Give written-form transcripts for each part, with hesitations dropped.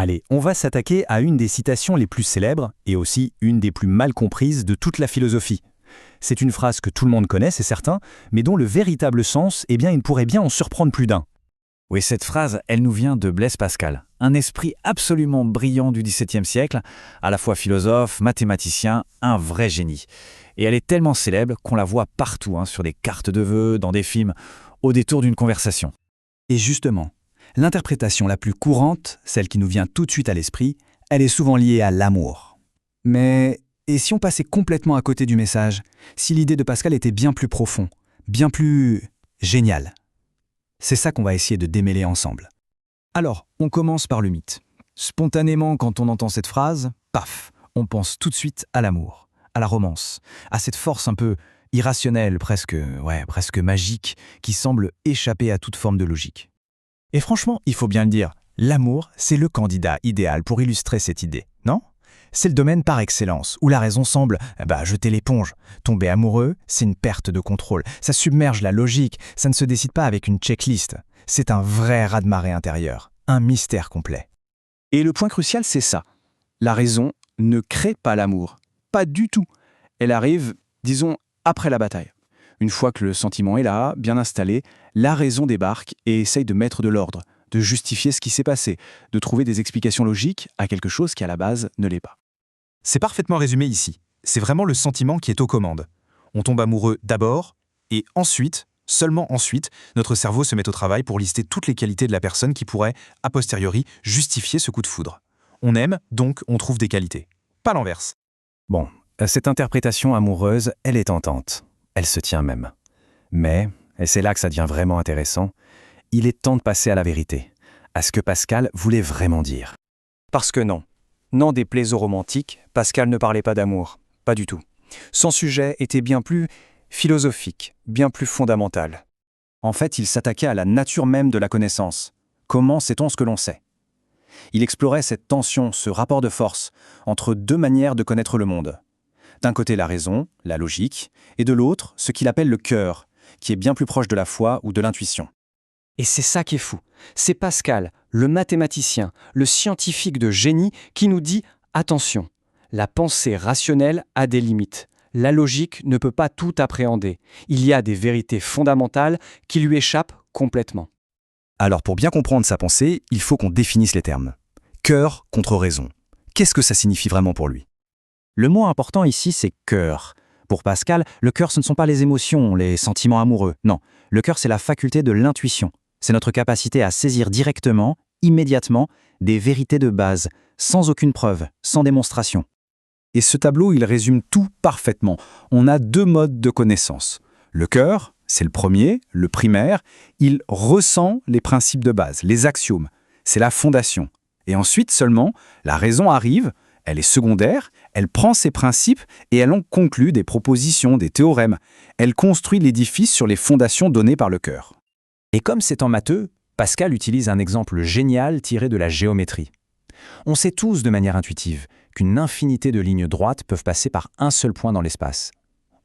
Allez, on va s'attaquer à une des citations les plus célèbres et aussi une des plus mal comprises de toute la philosophie. C'est une phrase que tout le monde connaît, c'est certain, mais dont le véritable sens, il pourrait bien en surprendre plus d'un. Oui, cette phrase, elle nous vient de Blaise Pascal, un esprit absolument brillant du XVIIe siècle, à la fois philosophe, mathématicien, un vrai génie. Et elle est tellement célèbre qu'on la voit partout, sur des cartes de vœux, dans des films, au détour d'une conversation. Et justement, l'interprétation la plus courante, celle qui nous vient tout de suite à l'esprit, elle est souvent liée à l'amour. Mais, et si on passait complètement à côté du message, si l'idée de Pascal était bien plus profond, bien plus géniale? C'est ça qu'on va essayer de démêler ensemble. Alors, on commence par le mythe. Spontanément, quand on entend cette phrase, paf, on pense tout de suite à l'amour, à la romance, à cette force un peu irrationnelle, presque magique, qui semble échapper à toute forme de logique. Et franchement, il faut bien le dire, l'amour, c'est le candidat idéal pour illustrer cette idée, non? C'est le domaine par excellence, où la raison semble jeter l'éponge. Tomber amoureux, c'est une perte de contrôle. Ça submerge la logique, ça ne se décide pas avec une checklist. C'est un vrai raz-de-marée intérieur, un mystère complet. Et le point crucial, c'est ça. La raison ne crée pas l'amour. Pas du tout. Elle arrive, disons, après la bataille. Une fois que le sentiment est là, bien installé, la raison débarque et essaye de mettre de l'ordre, de justifier ce qui s'est passé, de trouver des explications logiques à quelque chose qui à la base ne l'est pas. C'est parfaitement résumé ici. C'est vraiment le sentiment qui est aux commandes. On tombe amoureux d'abord, et ensuite, seulement ensuite, notre cerveau se met au travail pour lister toutes les qualités de la personne qui pourraient, a posteriori, justifier ce coup de foudre. On aime, donc on trouve des qualités. Pas l'inverse. Bon, cette interprétation amoureuse, elle est tentante. Elle se tient même. Mais, et c'est là que ça devient vraiment intéressant, il est temps de passer à la vérité, à ce que Pascal voulait vraiment dire. Parce que non, déplaise aux romantiques, Pascal ne parlait pas d'amour, pas du tout. Son sujet était bien plus philosophique, bien plus fondamental. En fait, il s'attaquait à la nature même de la connaissance. Comment sait-on ce que l'on sait? Il explorait cette tension, ce rapport de force, entre deux manières de connaître le monde. D'un côté la raison, la logique, et de l'autre, ce qu'il appelle le cœur, qui est bien plus proche de la foi ou de l'intuition. Et c'est ça qui est fou. C'est Pascal, le mathématicien, le scientifique de génie, qui nous dit « Attention, la pensée rationnelle a des limites. La logique ne peut pas tout appréhender. Il y a des vérités fondamentales qui lui échappent complètement. » Alors pour bien comprendre sa pensée, il faut qu'on définisse les termes. Cœur contre raison. Qu'est-ce que ça signifie vraiment pour lui? Le mot important ici, c'est cœur. Pour Pascal, le cœur, ce ne sont pas les émotions, les sentiments amoureux. Non, le cœur, c'est la faculté de l'intuition. C'est notre capacité à saisir directement, immédiatement, des vérités de base, sans aucune preuve, sans démonstration. Et ce tableau, il résume tout parfaitement. On a deux modes de connaissance. Le cœur, c'est le premier, le primaire. Il ressent les principes de base, les axiomes. C'est la fondation. Et ensuite seulement, la raison arrive, elle est secondaire, elle prend ses principes et elle en conclut des propositions, des théorèmes. Elle construit l'édifice sur les fondations données par le cœur. Et comme c'est en matheux, Pascal utilise un exemple génial tiré de la géométrie. On sait tous de manière intuitive qu'une infinité de lignes droites peuvent passer par un seul point dans l'espace.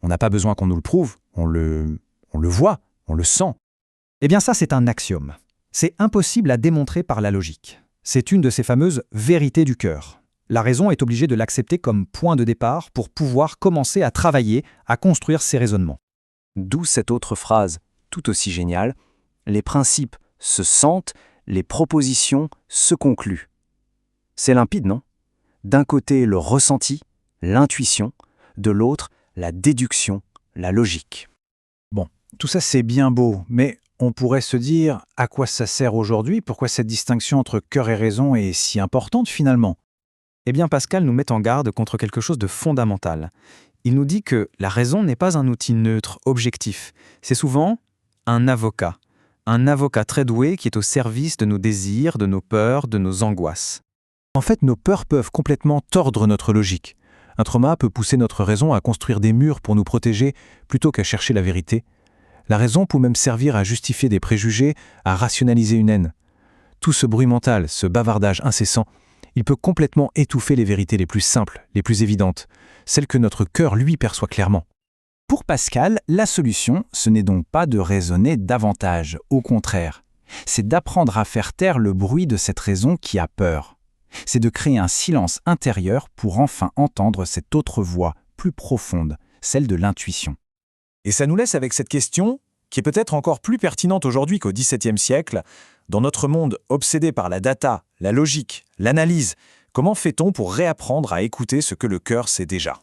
On n'a pas besoin qu'on nous le prouve, on le voit, on le sent. Eh bien ça, c'est un axiome. C'est impossible à démontrer par la logique. C'est une de ces fameuses vérités du cœur. La raison est obligée de l'accepter comme point de départ pour pouvoir commencer à travailler, à construire ses raisonnements. D'où cette autre phrase, tout aussi géniale, « Les principes se sentent, les propositions se concluent ». C'est limpide, non? D'un côté, le ressenti, l'intuition, de l'autre, la déduction, la logique. Bon, tout ça c'est bien beau, mais on pourrait se dire à quoi ça sert aujourd'hui, pourquoi cette distinction entre cœur et raison est si importante finalement? Eh bien, Pascal nous met en garde contre quelque chose de fondamental. Il nous dit que la raison n'est pas un outil neutre, objectif. C'est souvent un avocat très doué qui est au service de nos désirs, de nos peurs, de nos angoisses. En fait, nos peurs peuvent complètement tordre notre logique. Un trauma peut pousser notre raison à construire des murs pour nous protéger plutôt qu'à chercher la vérité. La raison peut même servir à justifier des préjugés, à rationaliser une haine. Tout ce bruit mental, ce bavardage incessant, il peut complètement étouffer les vérités les plus simples, les plus évidentes, celles que notre cœur, lui, perçoit clairement. Pour Pascal, la solution, ce n'est donc pas de raisonner davantage, au contraire. C'est d'apprendre à faire taire le bruit de cette raison qui a peur. c'est de créer un silence intérieur pour enfin entendre cette autre voix plus profonde, celle de l'intuition. Et ça nous laisse avec cette question, qui est peut-être encore plus pertinente aujourd'hui qu'au XVIIe siècle. Dans notre monde obsédé par la data, la logique, l'analyse, comment fait-on pour réapprendre à écouter ce que le cœur sait déjà ?